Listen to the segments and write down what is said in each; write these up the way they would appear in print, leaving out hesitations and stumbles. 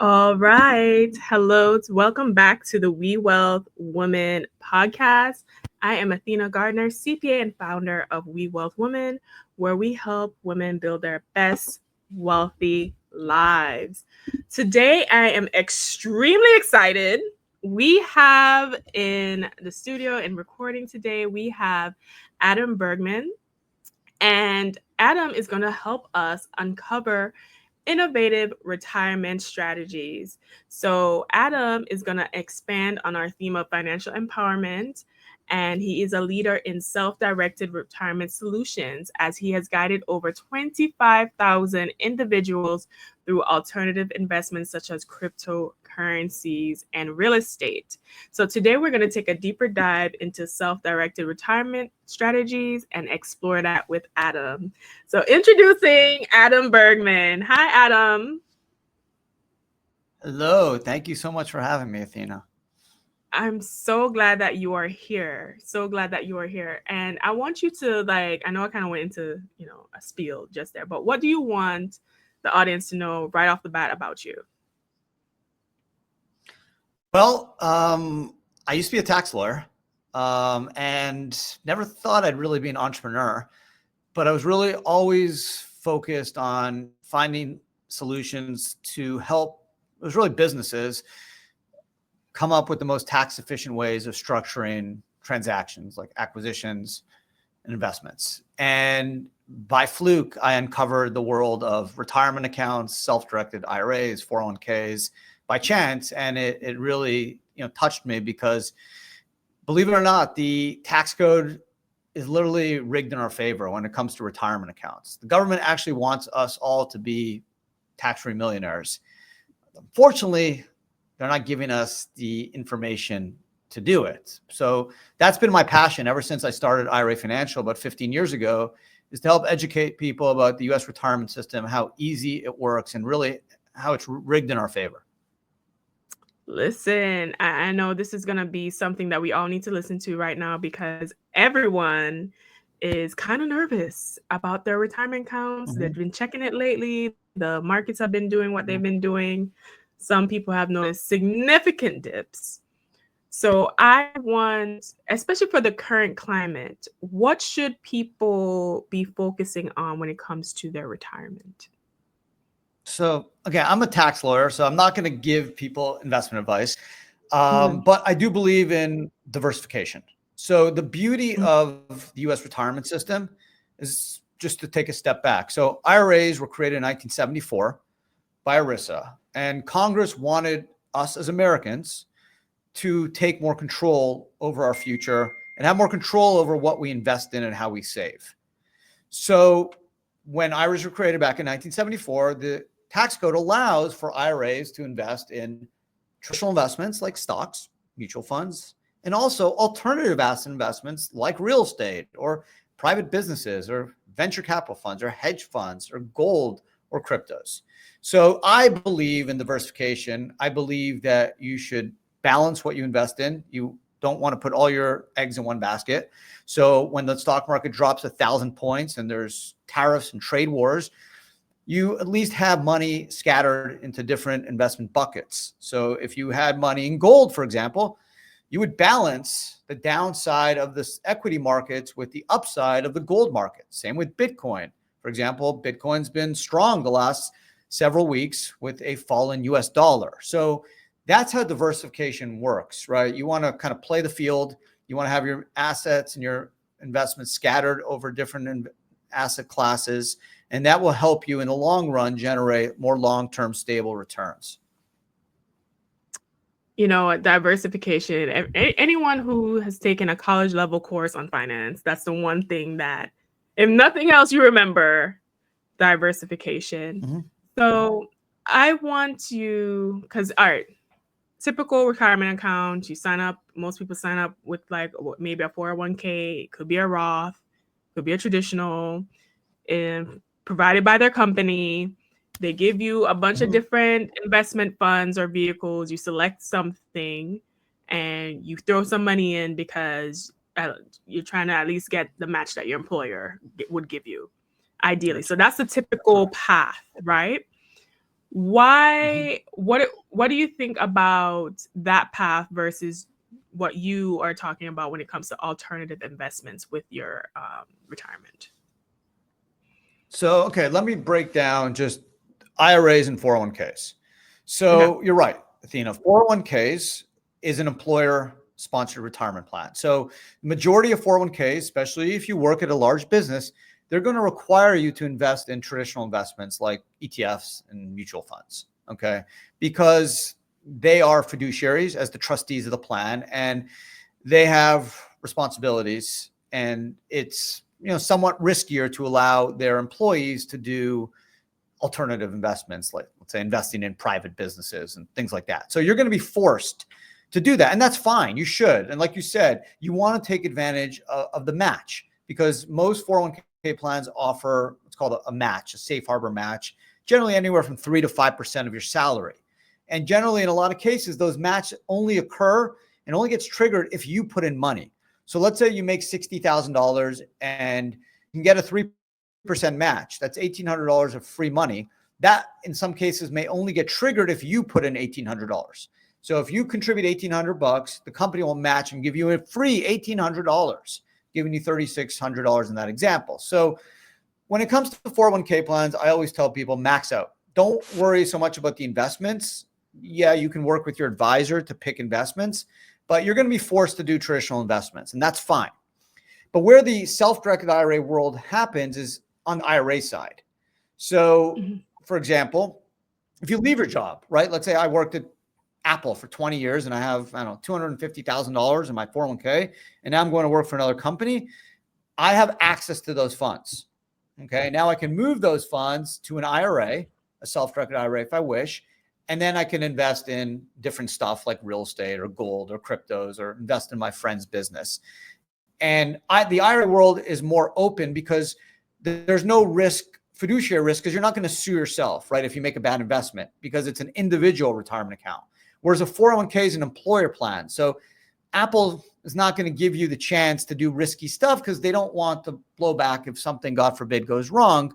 All right. Hello. Welcome back to the WeWealth Women podcast. I am Athena Gardner, CPA and founder of WeWealth Women, where we help women build their best wealthy lives. Today, I am extremely excited. We have in the studio and recording today, we have Adam Bergman. And Adam is going to help us uncover innovative retirement strategies. So, Adam is going to expand on our theme of financial empowerment. And he is a leader in self directed retirement solutions as he has guided over 25,000 individuals through alternative investments such as cryptocurrencies and real estate. So, today we're going to take a deeper dive into self directed retirement strategies and explore that with Adam. So, introducing Adam Bergman. Hi, Adam. Hello. Thank you so much for having me, Athena. I'm so glad that you are here. So glad that you are here. And I want you to I know I kind of went into, a spiel just there, but what do you want the audience to know right off the bat about you? Well, I used to be a tax lawyer and never thought I'd really be an entrepreneur, but I was really always focused on finding solutions to help, it was really businesses come up with the most tax efficient ways of structuring transactions like acquisitions and investments. And by fluke, I uncovered the world of retirement accounts, self-directed IRAs, 401ks by chance. And it really, touched me because believe it or not, the tax code is literally rigged in our favor when it comes to retirement accounts. The government actually wants us all to be tax-free millionaires. Unfortunately, they're not giving us the information to do it. So that's been my passion ever since I started IRA Financial about 15 years ago, is to help educate people about the US retirement system, how easy it works, and really how it's rigged in our favor. Listen, I know this is going to be something that we all need to listen to right now because everyone is kind of nervous about their retirement accounts. They've been checking it lately. The markets have been doing what they've been doing. Some people have noticed significant dips. So I want, especially for the current climate, what should people be focusing on when it comes to their retirement? So again, I'm a tax lawyer, so I'm not going to give people investment advice, Mhm. but I do believe in diversification. So the beauty of the U.S. retirement system is just to take a step back. So IRAs were created in 1974 by ERISA, and Congress wanted us as Americans to take more control over our future and have more control over what we invest in and how we save. So when IRAs were created back in 1974, the tax code allows for IRAs to invest in traditional investments like stocks, mutual funds, and also alternative asset investments like real estate or private businesses or venture capital funds or hedge funds or gold or cryptos. So I believe in diversification. I believe that you should balance what you invest in. You don't want to put all your eggs in one basket. So when the stock market drops 1,000 points and there's tariffs and trade wars, you at least have money scattered into different investment buckets. So if you had money in gold, for example, you would balance the downside of this equity markets with the upside of the gold market. Same with Bitcoin. For example, Bitcoin's been strong the last several weeks with a fallen US dollar. So that's how diversification works, right? You want to kind of play the field. You want to have your assets and your investments scattered over different asset classes, and that will help you in the long run generate more long-term stable returns. Diversification. Anyone who has taken a college level course on finance, that's the one thing that, if nothing else, you remember diversification. Mm-hmm. So I want you, because, all right, typical retirement account, you sign up, most people sign up with maybe a 401k, it could be a Roth, could be a traditional, and provided by their company. They give you a bunch of different investment funds or vehicles. You select something and you throw some money in because you're trying to at least get the match that your employer would give you, ideally. So that's the typical path, right? Why? What do you think about that path versus what you are talking about when it comes to alternative investments with your retirement? So, okay, let me break down just IRAs and 401ks. Okay. So you're right, Athena. 401ks is an employer sponsored retirement plan. So majority of 401ks, especially if you work at a large business, they're going to require you to invest in traditional investments like ETFs and mutual funds. Okay. Because they are fiduciaries as the trustees of the plan, and they have responsibilities, and it's somewhat riskier to allow their employees to do alternative investments, like let's say investing in private businesses and things like that. So you're going to be forced to do that, and that's fine. You should. And like you said, you want to take advantage of the match, because most 401k plans offer what's called a match, a safe harbor match, generally anywhere from 3 to 5% of your salary. And generally, in a lot of cases, those matches only occur and only gets triggered if you put in money. So let's say you make $60,000 and you can get a 3% match. That's $1,800 of free money. That in some cases may only get triggered if you put in $1,800. So if you contribute $1,800, the company will match and give you a free $1,800, giving you $3,600 in that example. So when it comes to 401k plans, I always tell people max out. Don't worry so much about the investments. Yeah, you can work with your advisor to pick investments, but you're going to be forced to do traditional investments, and that's fine. But where the self-directed IRA world happens is on the IRA side. So, for example, if you leave your job, right? Let's say I worked at Apple for 20 years and I have, I don't know, $250,000 in my 401k, and now I'm going to work for another company. I have access to those funds. Okay. Now I can move those funds to an IRA, a self-directed IRA if I wish, and then I can invest in different stuff like real estate or gold or cryptos, or invest in my friend's business. And the IRA world is more open because there's no risk, fiduciary risk, because you're not going to sue yourself, right? If you make a bad investment, because it's an individual retirement account. Whereas a 401k is an employer plan. So Apple is not going to give you the chance to do risky stuff because they don't want the blowback if something, God forbid, goes wrong.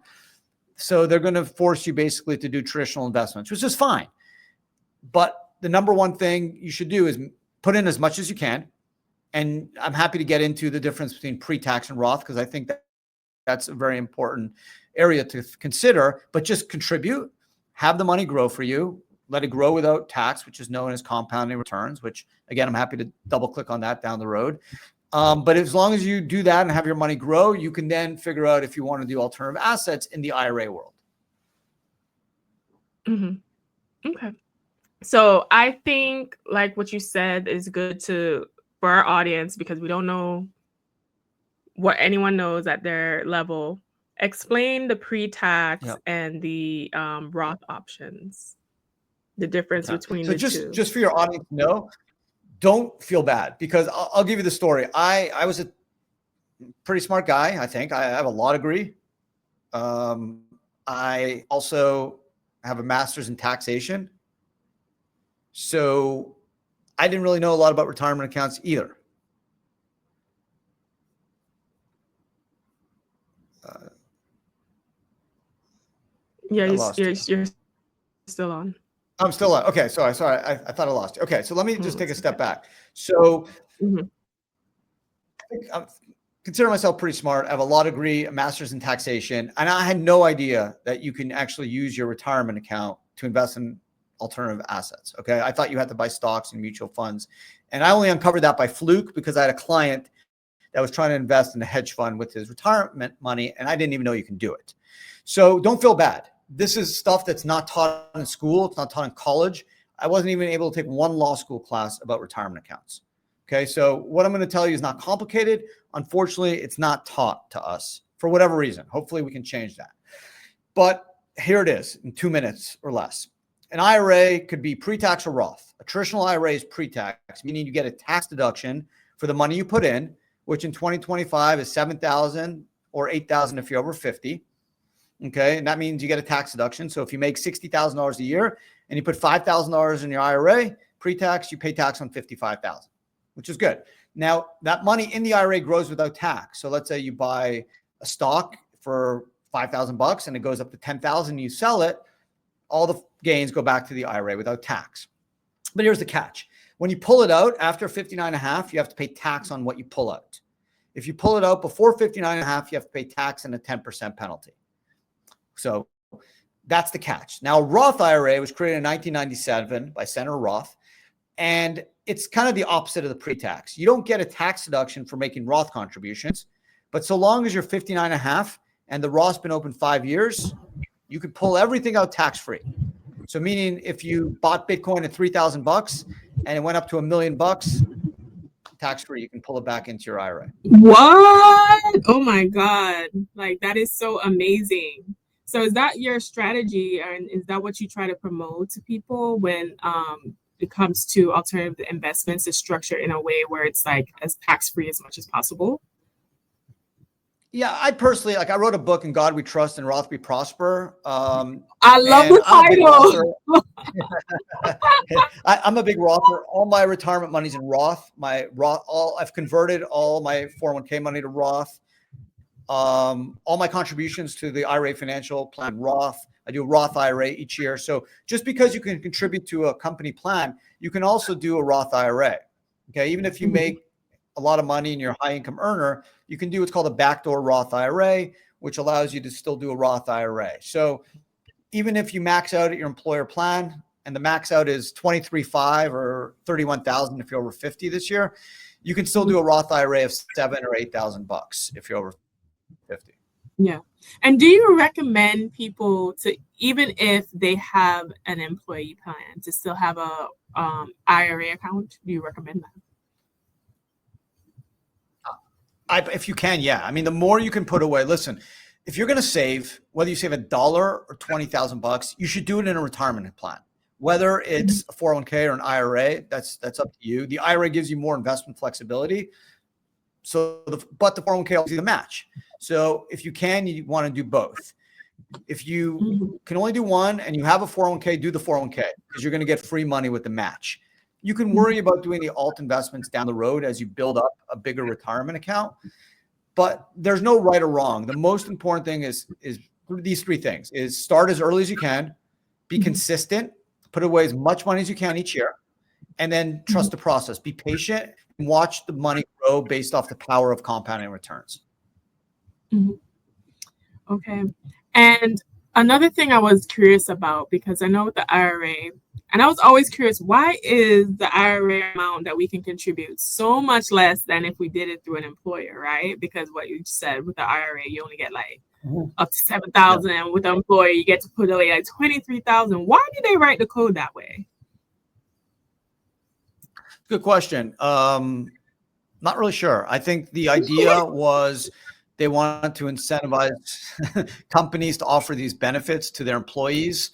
So they're going to force you basically to do traditional investments, which is fine. But the number one thing you should do is put in as much as you can. And I'm happy to get into the difference between pre-tax and Roth, because I think that's a very important area to consider. But just contribute, have the money grow for you, let it grow without tax, which is known as compounding returns, which again, I'm happy to double click on that down the road. But as long as you do that and have your money grow, you can then figure out if you want to do alternative assets in the IRA world. Okay. So I think like what you said is good for our audience, because we don't know what anyone knows at their level. Explain the pre-tax and the Roth options, the difference between the two. Just for your audience to know, don't feel bad, because I'll give you the story. I was a pretty smart guy. I think I have a law degree. I also have a master's in taxation. So I didn't really know a lot about retirement accounts either. Yeah, you're still on. I'm still on. Okay, sorry. I thought I lost you. Okay, so let me just take a step back. So I consider myself pretty smart. I have a law degree, a master's in taxation, and I had no idea that you can actually use your retirement account to invest in alternative assets. Okay, I thought you had to buy stocks and mutual funds, and I only uncovered that by fluke because I had a client that was trying to invest in a hedge fund with his retirement money, and I didn't even know you can do it. So don't feel bad. This is stuff that's not taught in school. It's not taught in college. I wasn't even able to take one law school class about retirement accounts. Okay, so what I'm going to tell you is not complicated. Unfortunately, it's not taught to us for whatever reason. Hopefully, we can change that. But here it is in 2 minutes or less. An IRA could be pre-tax or Roth. A traditional IRA is pre-tax, meaning you get a tax deduction for the money you put in, which in 2025 is $7,000 or $8,000 if you're over 50. Okay, and that means you get a tax deduction. So if you make $60,000 a year and you put $5,000 in your IRA, pre-tax, you pay tax on $55,000, which is good. Now, that money in the IRA grows without tax. So let's say you buy a stock for $5,000 and it goes up to $10,000, you sell it, all the gains go back to the IRA without tax. But here's the catch. When you pull it out after 59.5, you have to pay tax on what you pull out. If you pull it out before 59.5, you have to pay tax and a 10% penalty. So that's the catch. Now, Roth IRA was created in 1997 by Senator Roth, and it's kind of the opposite of the pre-tax. You don't get a tax deduction for making Roth contributions, but so long as you're 59.5 and the Roth's been open 5 years, you can pull everything out tax-free. So meaning if you bought Bitcoin at $3,000 and it went up to $1 million, tax-free, you can pull it back into your IRA. What? Oh my God. Like, that is so amazing. So is that your strategy, and is that what you try to promote to people when it comes to alternative investments, is structured in a way where it's like as tax-free as much as possible? Yeah, I personally, like, I wrote a book, In God We Trust and Roth We Prosper. I love the title. I'm a big Rother. All my retirement money's in Roth. I've converted all my 401k money to Roth. All my contributions to the IRA financial plan, Roth. I do a Roth IRA each year. So just because you can contribute to a company plan, you can also do a Roth IRA. Okay, even if you make a lot of money and you're a high income earner, you can do what's called a backdoor Roth IRA, which allows you to still do a Roth IRA. So even if you max out at your employer plan and the max out is 23,500 or 31,000 if you're over 50 this year, you can still do a Roth IRA of $7,000 or $8,000 if you're over 50. Yeah. And do you recommend people to, even if they have an employee plan, to still have a IRA account? Do you recommend that? If you can, yeah. I mean, the more you can put away, listen, if you're going to save, whether you save $1 or $20,000, you should do it in a retirement plan. Whether it's a 401k or an IRA, that's up to you. The IRA gives you more investment flexibility. But the 401k will do the match. So if you can, you want to do both. If you can only do one and you have a 401k, do the 401k because you're going to get free money with the match. You can worry about doing the alt investments down the road as you build up a bigger retirement account, but there's no right or wrong. The most important thing is these three things: is start as early as you can, be consistent, put away as much money as you can each year, and then trust the process. Be patient and watch the money grow based off the power of compounding returns. Okay. And another thing I was curious about, because I know with the IRA, and I was always curious, why is the IRA amount that we can contribute so much less than if we did it through an employer, right? Because what you said, with the IRA, you only get like up to 7,000, and with the employer, you get to put away like 23,000. Why did they write the code that way? Good question. Not really sure. I think the idea was they wanted to incentivize companies to offer these benefits to their employees.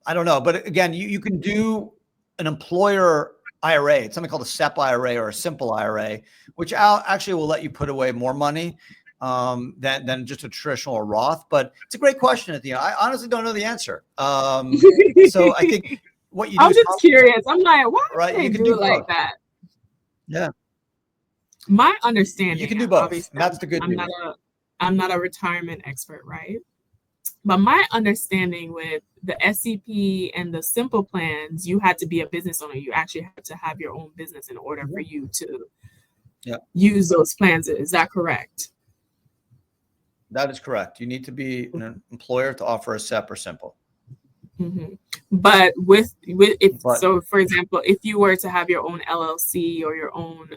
I don't know. But again, you can do an employer IRA. It's something called a SEP IRA or a simple IRA, which actually will let you put away more money than just a traditional or Roth. But it's a great question, Athena. I honestly don't know the answer. So I think what you do I'm just curious. I'm like, why right? they You can do do like both. that? Yeah. My understanding, you can do both. Obviously, that's the good news. I'm not a retirement expert, right? But my understanding with the SEP and the simple plans, you had to be a business owner. You actually had to have your own business in order for you to use those plans. Is that correct? That is correct. You need to be an employer to offer a SEP or simple. But so for example, if you were to have your own LLC or your own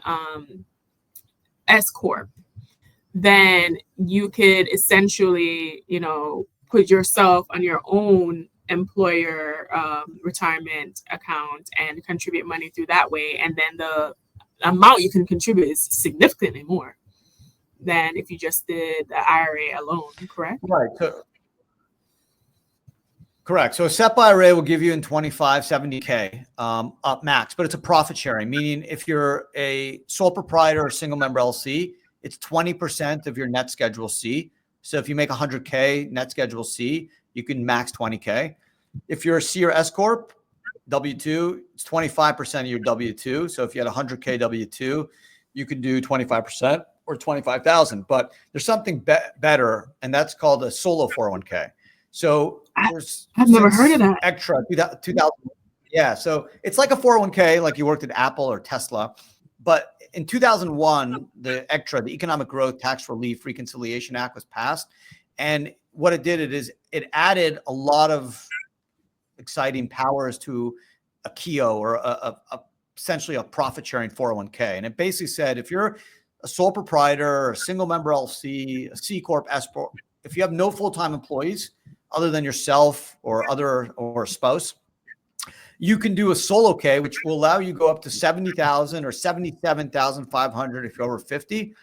S Corp, then you could essentially, put yourself on your own employer retirement account and contribute money through that way. And then the amount you can contribute is significantly more than if you just did the IRA alone, correct? Right. Correct. So a SEP IRA will give you in 25, 70K up max, but it's a profit sharing, meaning if you're a sole proprietor or single member LLC, it's 20% of your net Schedule C. So if you make 100K net Schedule C, you can max 20K. If you're a C or S Corp, W-2, it's 25% of your W-2. So if you had 100K W-2, you could do 25% or 25,000. But there's something better, and that's called a solo 401K. So I've never heard of that. Extra 2000. Yeah. So it's like a 401k, like you worked at Apple or Tesla. But in 2001, the Extra, the Economic Growth Tax Relief Reconciliation Act, was passed. And what it did is it added a lot of exciting powers to a KEO, or essentially a profit sharing 401k. And it basically said, if you're a sole proprietor, a single member LLC, a C Corp, S Corp, if you have no full-time employees other than yourself or a spouse, you can do a solo K, which will allow you to go up to 70,000 or 77,500 if you're over 50.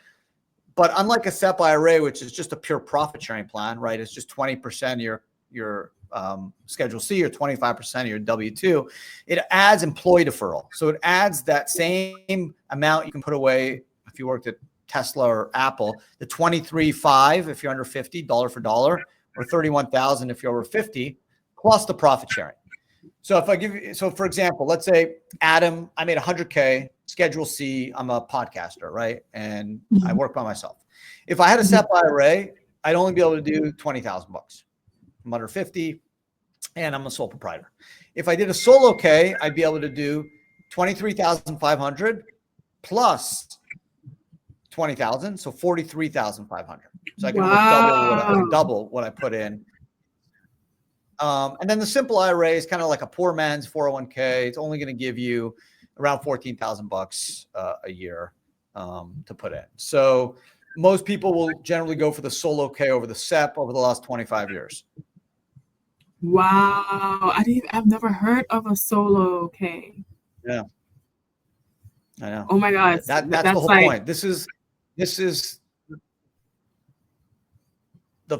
But unlike a SEP IRA, which is just a pure profit sharing plan, right? It's just 20% of your Schedule C or 25% of your W-2. It adds employee deferral. So it adds that same amount you can put away if you worked at Tesla or Apple, the 23.5 if you're under 50, dollar for dollar, or 31,000 if you're over 50, plus the profit sharing. So if I give you, so for example, let's say Adam, I made 100K, Schedule C, I'm a podcaster, right? And I work by myself. If I had a SEP IRA, I'd only be able to do 20,000 bucks. I'm under 50 and I'm a sole proprietor. If I did a solo K, I'd be able to do 23,500 plus 20,000, so 43,500. So I can almost double what I put in. And then the simple IRA is kind of like a poor man's 401k. It's only going to give you around 14,000 bucks a year to put in. So most people will generally go for the solo K over the SEP over the last 25 years. Wow. I've never heard of a solo K. Yeah. I know. Oh my God. That's the whole point. This is the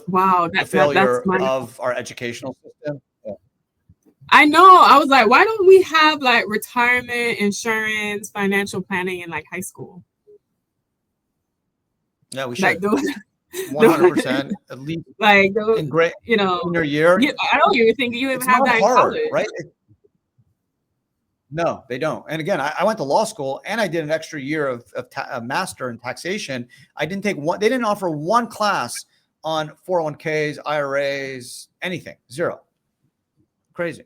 failure of our educational system. Yeah. I know. I was like, why don't we have like retirement insurance, financial planning in like high school? Yeah, we should. Like 100%, at least. Like those, in great, in your year. I don't even think you even have that in college, right? No, they don't. And again, I went to law school and I did an extra year of master in taxation. I didn't take one. They didn't offer one class on 401ks, IRAs, anything. Zero. Crazy.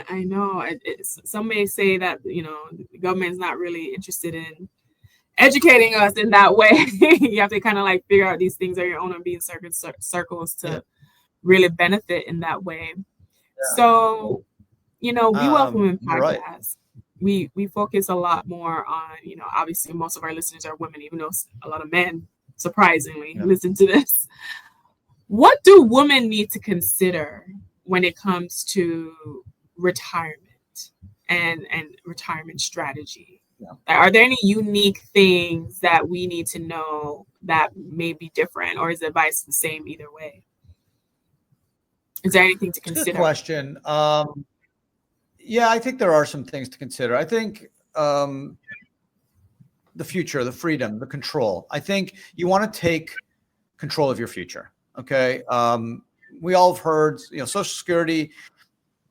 I know. Some may say that, the government's not really interested in educating us in that way. You have to kind of like figure out these things on your own and be in circles to really benefit in that way. Yeah. So, WeWealth Women podcast, right. we focus a lot more on, obviously most of our listeners are women, even though a lot of men surprisingly listen to this. What do women need to consider when it comes to retirement and retirement strategy? Are there any unique things that we need to know that may be different, or is the advice the same either way? Is there anything to consider? Good question. Yeah, I think there are some things to consider. I think the future, the freedom, the control. I think you want to take control of your future. Okay. We all have heard, Social Security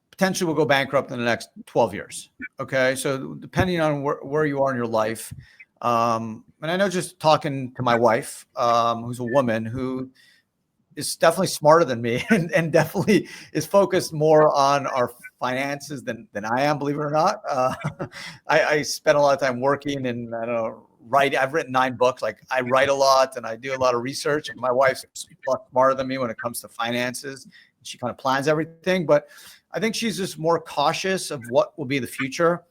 potentially will go bankrupt in the next 12 years. Okay. So depending on where you are in your life. And I know, just talking to my wife, who's a woman who is definitely smarter than me and definitely is focused more on our finances than I am, believe it or not. I spend a lot of time working and writing. I've written 9 books. Like, I write a lot and I do a lot of research. And my wife's smarter than me when it comes to finances. She kind of plans everything, but I think she's just more cautious of what will be the future.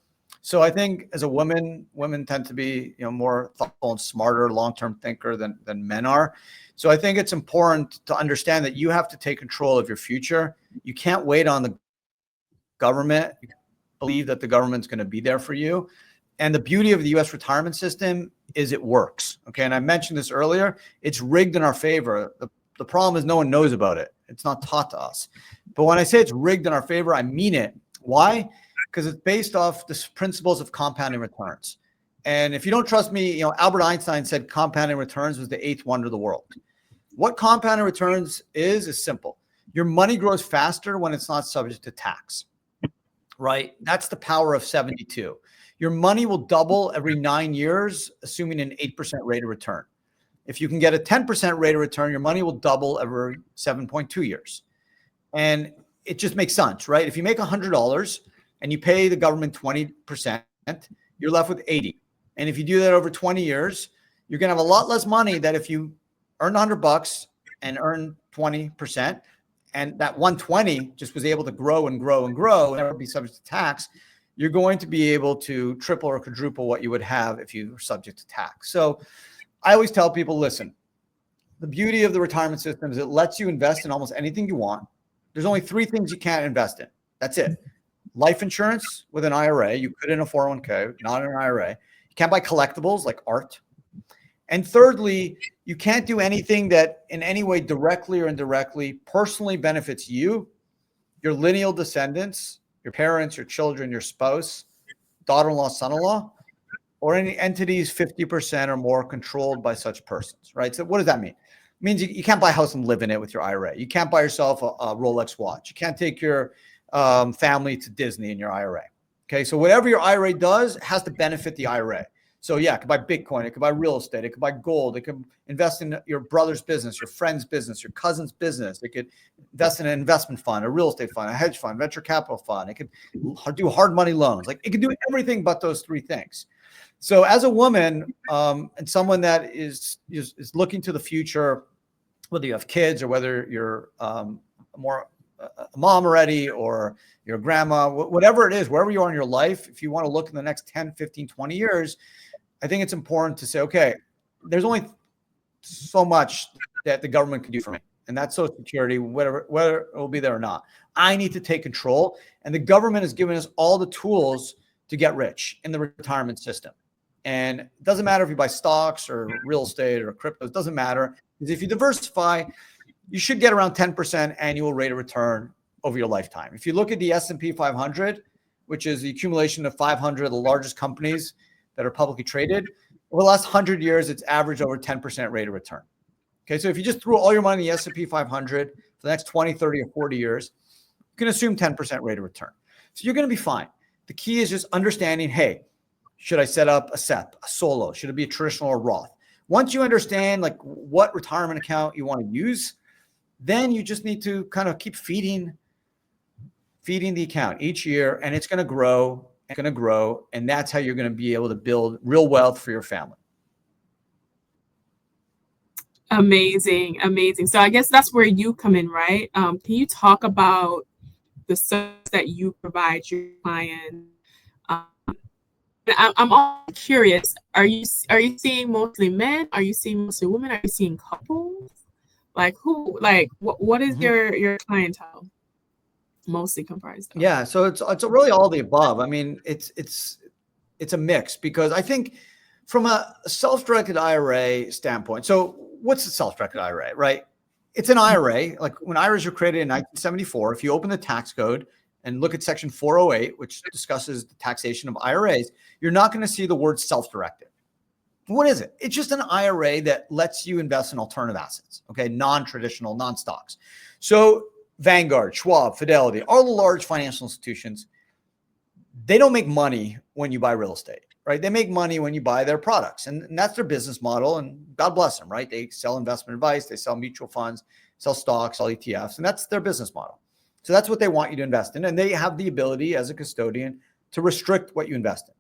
So I think as a woman, women tend to be, more thoughtful and smarter, long-term thinker than men are. So I think it's important to understand that you have to take control of your future. You can't wait on the government. You believe that the government's going to be there for you. And the beauty of the U.S. retirement system is it works. Okay. And I mentioned this earlier. It's rigged in our favor. The problem is no one knows about it. It's not taught to us. But when I say it's rigged in our favor, I mean it. Why? Because it's based off the principles of compounding returns. And if you don't trust me, Albert Einstein said compounding returns was the 8th wonder of the world. What compounding returns is simple. Your money grows faster when it's not subject to tax, right? That's the power of 72. Your money will double every 9 years, assuming an 8% rate of return. If you can get a 10% rate of return, your money will double every 7.2 years. And it just makes sense, right? If you make $100 and you pay the government 20%, you're left with 80. And if you do that over 20 years, you're going to have a lot less money than if you earn $100 and earn 20%. And that 120 just was able to grow and grow and grow and never be subject to tax. You're going to be able to triple or quadruple what you would have if you were subject to tax. So I always tell people, listen, the beauty of the retirement system is it lets you invest in almost anything you want. There's only 3 things you can't invest in. That's it. Life insurance with an IRA. You could in a 401k, not in an IRA. You can't buy collectibles like art. And thirdly, you can't do anything that in any way directly or indirectly personally benefits you, your lineal descendants, your parents, your children, your spouse, daughter-in-law, son-in-law, or any entities 50% or more controlled by such persons, right? So what does that mean? It means you can't buy a house and live in it with your IRA. You can't buy yourself a Rolex watch. You can't take your family to Disney in your IRA. Okay, so whatever your IRA does has to benefit the IRA. So yeah, it could buy Bitcoin, it could buy real estate, it could buy gold, it could invest in your brother's business, your friend's business, your cousin's business. It could invest in an investment fund, a real estate fund, a hedge fund, venture capital fund. It could do hard money loans. Like it could do everything but those 3 things. So as a woman and someone that is looking to the future, whether you have kids or whether you're more a mom already or your grandma, whatever it is, wherever you are in your life, if you want to look in the next 10, 15, 20 years, I think it's important to say, okay, there's only so much that the government can do for me. And that's Social Security, whether it will be there or not. I need to take control. And the government has given us all the tools to get rich in the retirement system. And it doesn't matter if you buy stocks or real estate or crypto, it doesn't matter. Because if you diversify, you should get around 10% annual rate of return over your lifetime. If you look at the S&P 500, which is the accumulation of 500 of the largest companies that are publicly traded, over the last 100 years, it's averaged over 10% rate of return. Okay, so if you just threw all your money in the S&P 500 for the next 20, 30, or 40 years, you can assume 10% rate of return. So you're going to be fine. The key is just understanding, hey, should I set up a SEP, a solo? Should it be a traditional or Roth? Once you understand like what retirement account you want to use, then you just need to kind of keep feeding the account each year, and it's going to grow, and that's how you're going to be able to build real wealth for your family. Amazing. So I guess that's where you come in, right? Can you talk about the service that you provide your clients? I'm all curious. Are you seeing mostly men? Are you seeing mostly women? Are you seeing couples? Like who? Like what is your clientele mostly comprised of? Yeah, so it's really all the above. I mean, it's a mix because I think from a self-directed IRA standpoint. So what's a self-directed IRA, right? It's an IRA. Like when IRAs were created in 1974, if you open the tax code and look at section 408, which discusses the taxation of IRAs, you're not going to see the word self-directed. What is it? It's just an IRA that lets you invest in alternative assets, okay? Non-traditional, non-stocks. So Vanguard, Schwab, Fidelity, all the large financial institutions, they don't make money when you buy real estate, right? They make money when you buy their products. And that's their business model. And God bless them, right? They sell investment advice, they sell mutual funds, sell stocks, sell ETFs, and that's their business model. So that's what they want you to invest in. And they have the ability as a custodian to restrict what you invest in.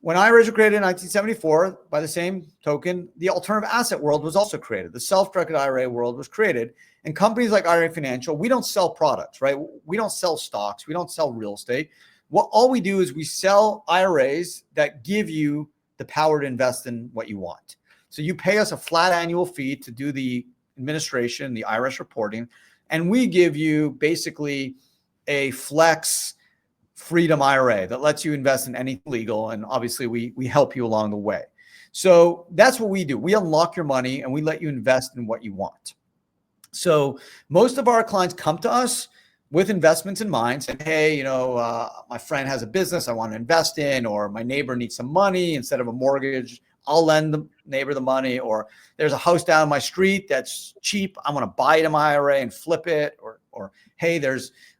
When IRAs were created in 1974, by the same token, the alternative asset world was also created. The self-directed IRA world was created. And companies like IRA Financial, we don't sell products, right? We don't sell stocks. We don't sell real estate. All we do is we sell IRAs that give you the power to invest in what you want. So you pay us a flat annual fee to do the administration, the IRS reporting, and we give you basically a flex freedom IRA that lets you invest in anything legal. And obviously we help you along the way. So that's what we do. We unlock your money and we let you invest in what you want. So most of our clients come to us with investments in mind, saying, hey, my friend has a business I want to invest in, or my neighbor needs some money instead of a mortgage. I'll lend the neighbor the money, or there's a house down my street that's cheap. I'm going to buy it in my IRA and flip it, or or hey,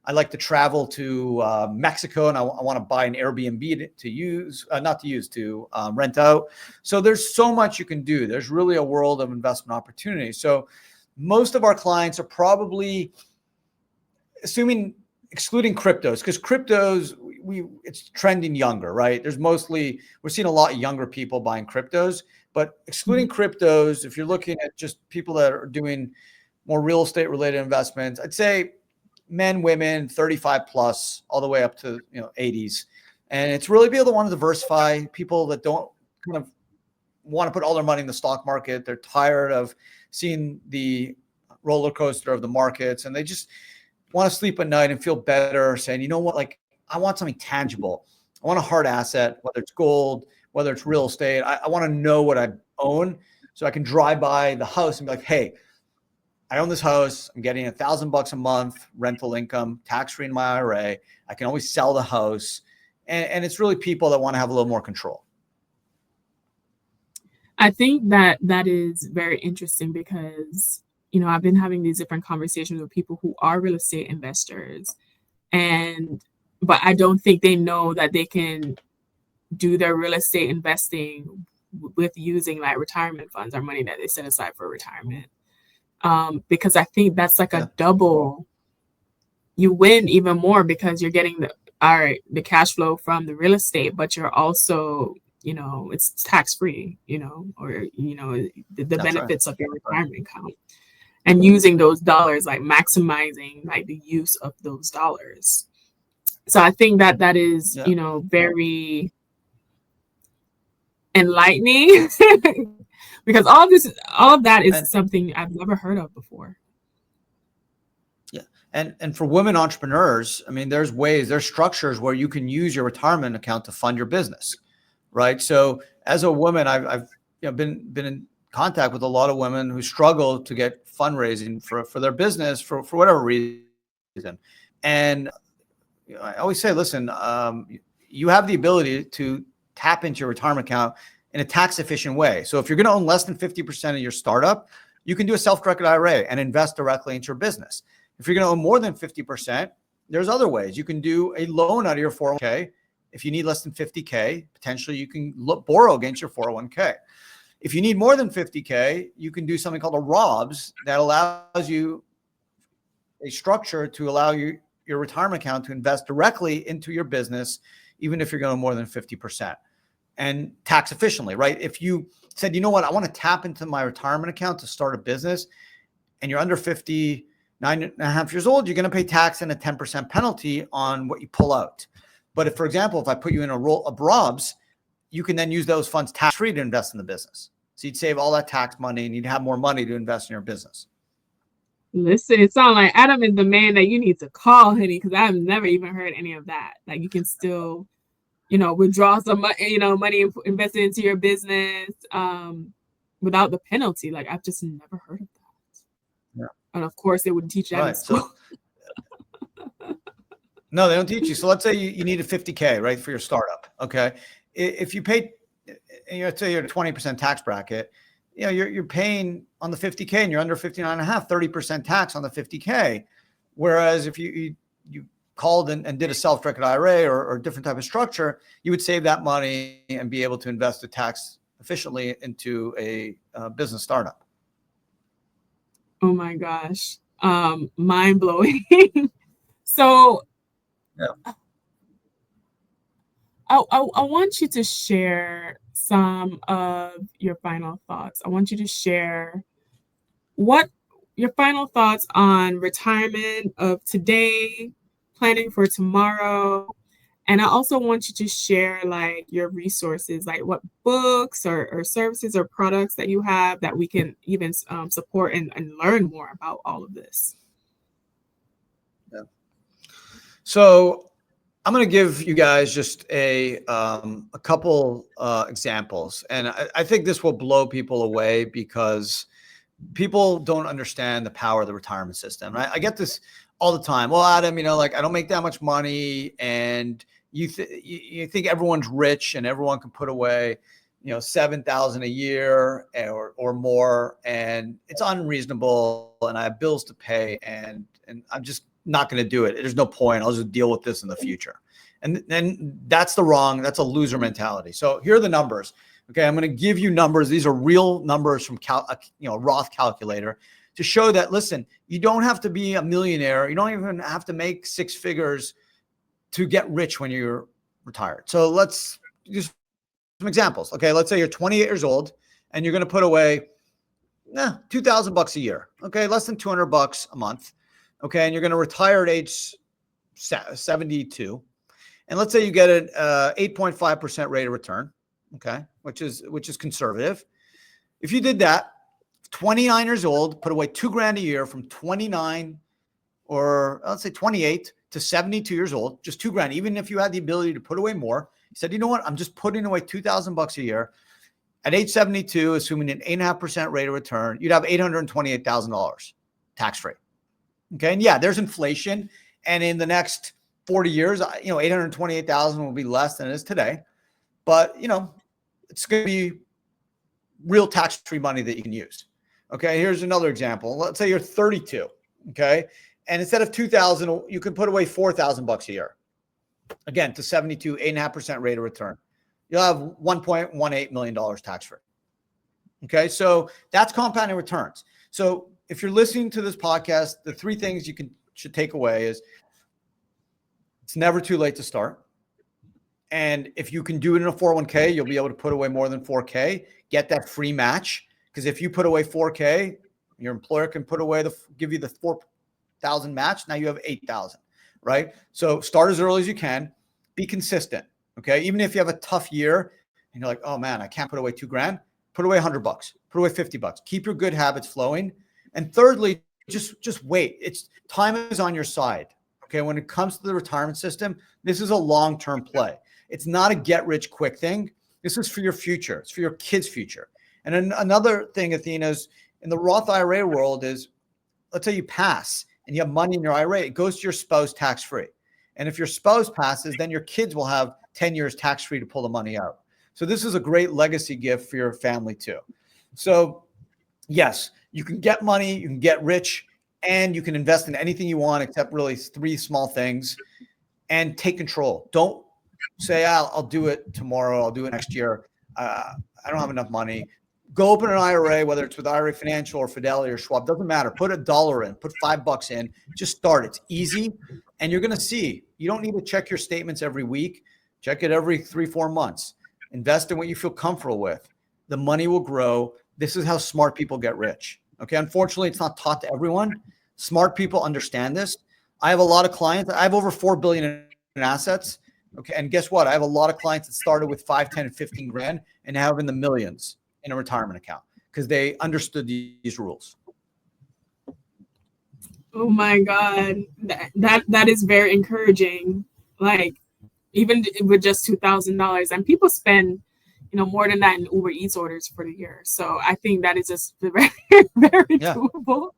I like to travel to Mexico and I want to buy an Airbnb to use, not to use, to rent out. So there's so much you can do. There's really a world of investment opportunity. So most of our clients are probably, excluding cryptos, because cryptos, it's trending younger, right? We're seeing a lot of younger people buying cryptos, but excluding cryptos, if you're looking at just people that are doing more real estate related investments, I'd say men, women, 35 plus, all the way up to 80s. And it's really people that want to diversify, people that don't kind of want to put all their money in the stock market. They're tired of seeing the roller coaster of the markets, and they just want to sleep at night and feel better, saying, you know what, like I want something tangible. I want a hard asset, whether it's gold, whether it's real estate. I want to know what I own so I can drive by the house and be like, hey, I own this house. I'm getting $1,000 a month rental income, tax-free in my IRA. I can always sell the house. And it's really people that want to have a little more control. I think that is very interesting because, I've been having these different conversations with people who are real estate investors, but I don't think they know that they can do their real estate investing with using like retirement funds or money that they set aside for retirement. Because I think that's like a double, you win even more because you're getting the cash flow from the real estate, but you're also, it's tax free, or, the benefits of your retirement account, and using those dollars, like maximizing like the use of those dollars. So I think that is, very enlightening because all of that is something I've never heard of before. Yeah. And for women entrepreneurs, I mean, there's structures where you can use your retirement account to fund your business, right? So as a woman, I've been in contact with a lot of women who struggle to get fundraising for their business for whatever reason. And I always say, listen, you have the ability to tap into your retirement account in a tax efficient way. So if you're going to own less than 50% of your startup, you can do a self-directed IRA and invest directly into your business. If you're going to own more than 50%, there's other ways. You can do a loan out of your 401k. If you need less than 50K, potentially you can borrow against your 401k. If you need more than 50K, you can do something called a ROBS that allows you a structure to allow your retirement account to invest directly into your business, even if you're going more than 50% and tax efficiently, right? If you said, you know what, I want to tap into my retirement account to start a business, and you're under 59 and a half years old, you're going to pay tax and a 10% penalty on what you pull out. But if, for example, if I put you in a ROBS, you can then use those funds tax-free to invest in the business. So you'd save all that tax money and you'd have more money to invest in your business. Listen, it sounds like Adam is the man that you need to call, honey, because I've never even heard any of that. Like you can still, withdraw some, money invested into your business without the penalty. Like I've just never heard of that. Yeah. And of course, they wouldn't teach that in school. No, they don't teach you. So let's say you need a 50K, right, for your startup. Okay. If you pay, let's say you're a 20% tax bracket, you're paying on the 50K and you're under 59 and a half, 30% tax on the 50K. Whereas if you called and did a self-directed IRA or a different type of structure, you would save that money and be able to invest it tax efficiently into a business startup. Oh my gosh. Mind blowing. So yeah. I want you to share some of your final thoughts. I want you to share what your final thoughts on retirement of today, planning for tomorrow. And I also want you to share like your resources, like what books or services or products that you have that we can even support and learn more about all of this. Yeah. So I'm going to give you guys just a couple examples. And I think this will blow people away because people don't understand the power of the retirement system. I get this all the time. Well, Adam, like I don't make that much money, and you think everyone's rich and everyone can put away, $7,000 a year or more, and it's unreasonable, and I have bills to pay, and and I'm just not going to do it. There's no point. I'll just deal with this in the future. And then that's a loser mentality. So here are the numbers. Okay, I'm going to give you numbers. These are real numbers from Roth calculator to show that, listen, you don't have to be a millionaire. You don't even have to make six figures to get rich when you're retired. So let's use some examples. Okay, let's say you're 28 years old and you're going to put away $2,000 a year. Okay, less than $200 a month. Okay, and you're going to retire at age 72. And let's say you get an 8.5% rate of return. Okay, which is conservative. If you did that, 29 years old, put away $2,000 a year from 29 or let's say 28 to 72 years old, just $2,000. Even if you had the ability to put away more, you said, you know what? I'm just putting away $2,000 a year. At age 72, assuming an 8.5% rate of return, you'd have $828,000 tax-free. Okay, and yeah, there's inflation, and in the next 40 years, $828,000 will be less than it is today, but it's going to be real tax-free money that you can use. Okay, here's another example. Let's say you're 32. Okay, and instead of $2,000, you can put away $4,000 a year. Again, to 72, 8.5% rate of return. You'll have $1.18 million tax-free. Okay, so that's compounding returns. So if you're listening to this podcast, the three things you should take away is it's never too late to start. And if you can do it in a 401k, you'll be able to put away more than 4K, get that free match. Because if you put away 4K, your employer can give you the 4,000 match. Now you have 8,000, right? So start as early as you can, be consistent. Okay. Even if you have a tough year and you're like, oh man, I can't put away $2,000, put away $100, put away $50, keep your good habits flowing. And thirdly, just wait. Time is on your side. Okay. When it comes to the retirement system, this is a long-term play. It's not a get rich quick thing. This is for your future. It's for your kids' future. And then another thing, Athena, is in the Roth IRA world is, let's say you pass and you have money in your IRA, it goes to your spouse tax-free. And if your spouse passes, then your kids will have 10 years tax-free to pull the money out. So this is a great legacy gift for your family too. So yes, you can get money, you can get rich, and you can invest in anything you want except really three small things, and take control. Don't say, I'll do it tomorrow. I'll do it next year. I don't have enough money. Go open an IRA, whether it's with IRA Financial or Fidelity or Schwab, doesn't matter. Put $1 in, put $5 in, just start. It's easy. And you're going to see, you don't need to check your statements every week. Check it every 3-4 months. Invest in what you feel comfortable with. The money will grow. This is how smart people get rich. Okay. Unfortunately, it's not taught to everyone. Smart people understand this. I have a lot of clients. I have over $4 billion in assets. Okay. And guess what? I have a lot of clients that started with 5, 10, and 15 grand and have in the millions in a retirement account because they understood these rules. Oh my God. That is very encouraging. Like, even with just $2,000, and people spend, more than that in Uber Eats orders for the year. So I think that is just very, very doable,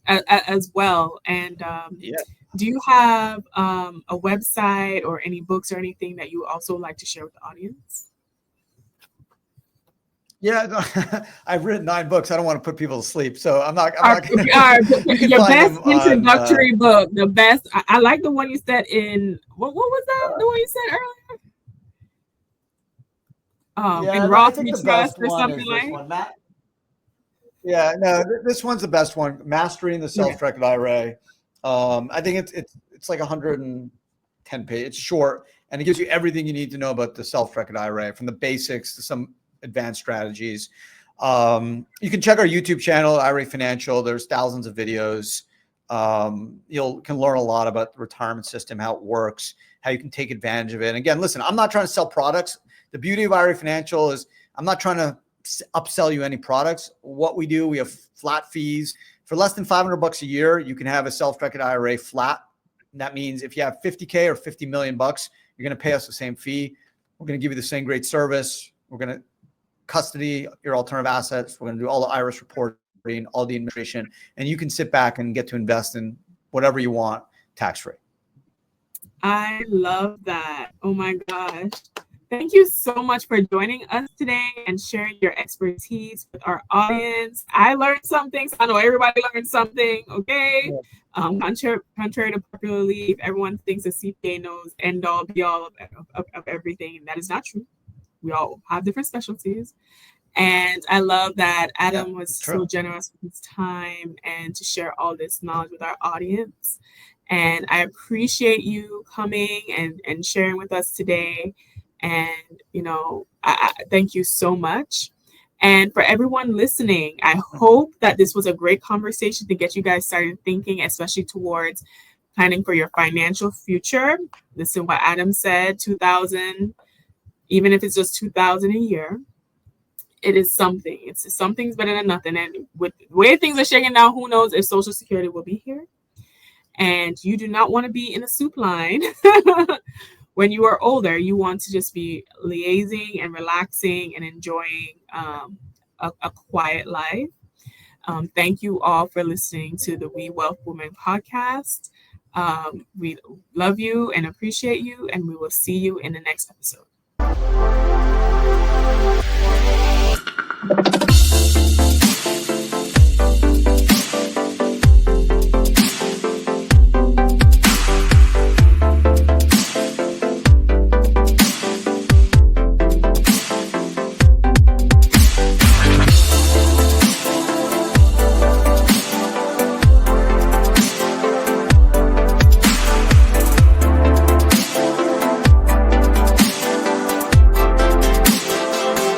as well. And do you have a website or any books or anything that you also like to share with the audience? Yeah, I've written 9 books. I don't want to put people to sleep, so I'm not. Your best introductory book, the best. I like the one you said in what was that? The one you said earlier. In Roth Trust or something like. Yeah, no, this one's the best one. Mastering the Self-Directed IRA. I think it's like 110 pages. It's short, and it gives you everything you need to know about the Self-Directed IRA, from the basics to some advanced strategies. You can check our YouTube channel, IRA Financial. There's thousands of videos. You can learn a lot about the retirement system, how it works, how you can take advantage of it. And again, listen, I'm not trying to sell products. The beauty of IRA Financial is I'm not trying to upsell you any products. What we do, we have flat fees. For less than $500 a year, you can have a self-directed IRA flat. And that means if you have 50K or 50 million bucks, you're going to pay us the same fee. We're going to give you the same great service. We're going to custody your alternative assets. We're going to do all the IRS reporting, all the administration, and you can sit back and get to invest in whatever you want tax-free. I love that. Oh my gosh. Thank you so much for joining us today and sharing your expertise with our audience. I learned something, so I know everybody learned something, okay? Contrary to popular belief, everyone thinks a CPA knows end all be all of everything, and that is not true. We all have different specialties. And I love that Adam was so generous with his time and to share all this knowledge with our audience. And I appreciate you coming and sharing with us today. And, I thank you so much. And for everyone listening, I hope that this was a great conversation to get you guys started thinking, especially towards planning for your financial future. Listen what Adam said, 2000, even if it's just 2000 a year, it is something. Something's better than nothing. And with the way things are shaking now, who knows if Social Security will be here. And you do not want to be in a soup line when you are older. You want to just be liaising and relaxing and enjoying a quiet life. Thank you all for listening to the WeWealth Women podcast. We love you and appreciate you, and we will see you in the next episode.